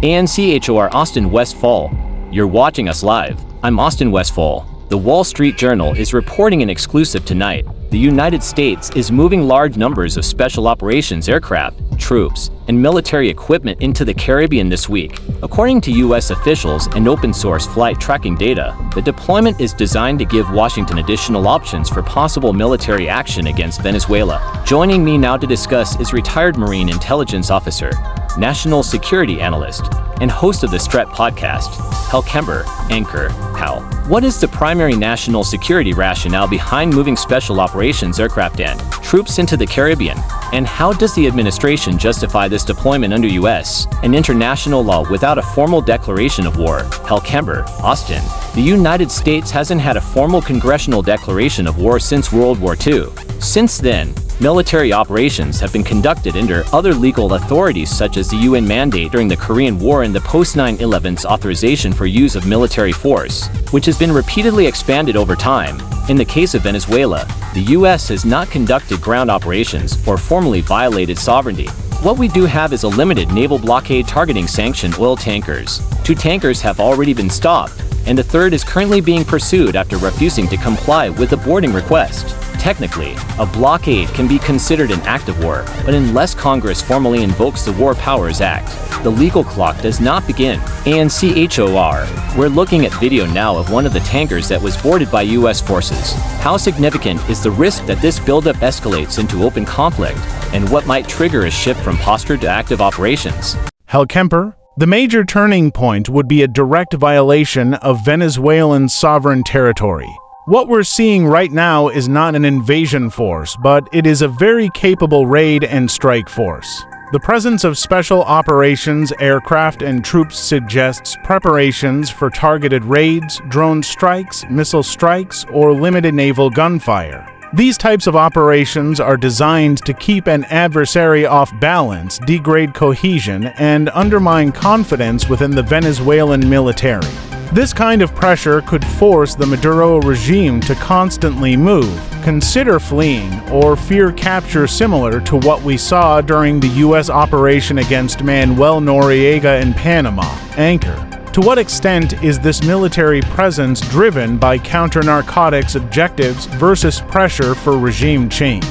ANCHOR Austin Westfall. You're watching us live. I'm Austin Westfall. The Wall Street Journal is reporting an exclusive tonight. The United States is moving large numbers of special operations aircraft, troops, and military equipment into the Caribbean this week. According to U.S. officials and open-source flight tracking data, the deployment is designed to give Washington additional options for possible military action against Venezuela. Joining me now to discuss is retired Marine intelligence officer, national security analyst, and host of the Stret podcast, Hal Kemper. Anchor, Hal, what is the primary national security rationale behind moving special operations aircraft and troops into the Caribbean? And how does the administration justify this deployment under U.S. and international law without a formal declaration of war? Hal Kemper, Austin. The United States hasn't had a formal congressional declaration of war since World War II. Since then, military operations have been conducted under other legal authorities such as the UN mandate during the Korean War and the post-9/11's authorization for use of military force, which has been repeatedly expanded over time. In the case of Venezuela, the U.S. has not conducted ground operations or formally violated sovereignty. What we do have is a limited naval blockade targeting sanctioned oil tankers. 2 tankers have already been stopped, and the third is currently being pursued after refusing to comply with a boarding request. Technically, a blockade can be considered an act of war, but unless Congress formally invokes the War Powers Act, the legal clock does not begin. ANCHOR. We're looking at video now of one of the tankers that was boarded by U.S. forces. How significant is the risk that this buildup escalates into open conflict, and what might trigger a shift from posture to active operations? Hal Kemper. The major turning point would be a direct violation of Venezuelan sovereign territory. What we're seeing right now is not an invasion force, but it is a very capable raid and strike force. The presence of special operations aircraft and troops suggests preparations for targeted raids, drone strikes, missile strikes, or limited naval gunfire. These types of operations are designed to keep an adversary off balance, degrade cohesion, and undermine confidence within the Venezuelan military. This kind of pressure could force the Maduro regime to constantly move, consider fleeing, or fear capture, similar to what we saw during the U.S. operation against Manuel Noriega in Panama. Anchor. To what extent is this military presence driven by counter-narcotics objectives versus pressure for regime change?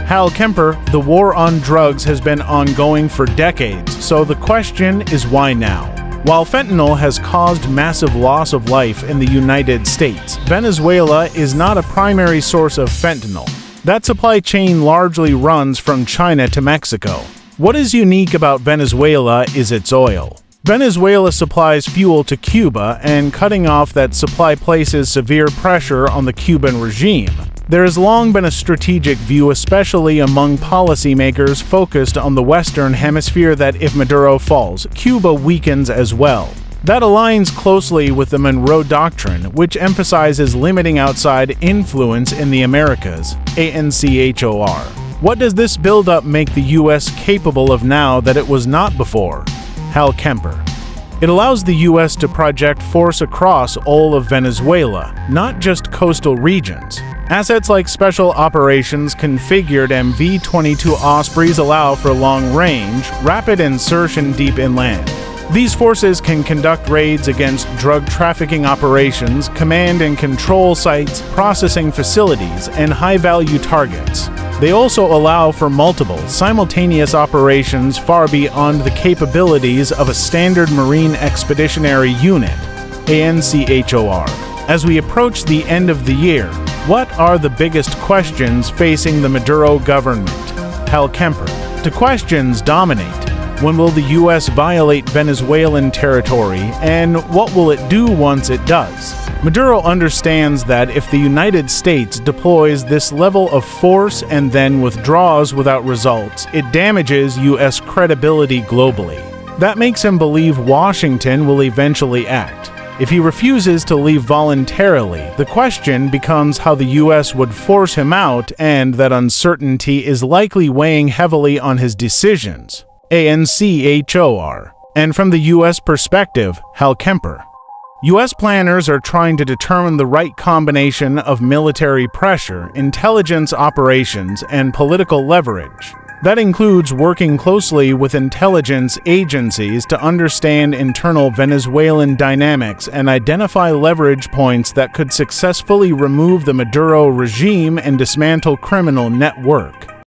Hal Kemper, the war on drugs has been ongoing for decades, so the question is why now? While fentanyl has caused massive loss of life in the United States, Venezuela is not a primary source of fentanyl. That supply chain largely runs from China to Mexico. What is unique about Venezuela is its oil. Venezuela supplies fuel to Cuba, and cutting off that supply places severe pressure on the Cuban regime. There has long been a strategic view, especially among policymakers focused on the Western Hemisphere, that if Maduro falls, Cuba weakens as well. That aligns closely with the Monroe Doctrine, which emphasizes limiting outside influence in the Americas. ANCHOR. What does this buildup make the U.S. capable of now that it was not before? Hal Kemper. It allows the U.S. to project force across all of Venezuela, not just coastal regions. Assets like Special Operations Configured MV-22 Ospreys allow for long-range, rapid insertion deep inland. These forces can conduct raids against drug trafficking operations, command and control sites, processing facilities, and high-value targets. They also allow for multiple, simultaneous operations far beyond the capabilities of a standard Marine Expeditionary Unit. ANCHOR. As we approach the end of the year, what are the biggest questions facing the Maduro government? Hal Kemper. The questions dominate. When will the U.S. violate Venezuelan territory, and what will it do once it does? Maduro understands that if the United States deploys this level of force and then withdraws without results, it damages U.S. credibility globally. That makes him believe Washington will eventually act. If he refuses to leave voluntarily, the question becomes how the U.S. would force him out, and that uncertainty is likely weighing heavily on his decisions. ANCHOR. And from the U.S. perspective, Hal Kemper. U.S. planners are trying to determine the right combination of military pressure, intelligence operations, and political leverage. That includes working closely with intelligence agencies to understand internal Venezuelan dynamics and identify leverage points that could successfully remove the Maduro regime and dismantle criminal network.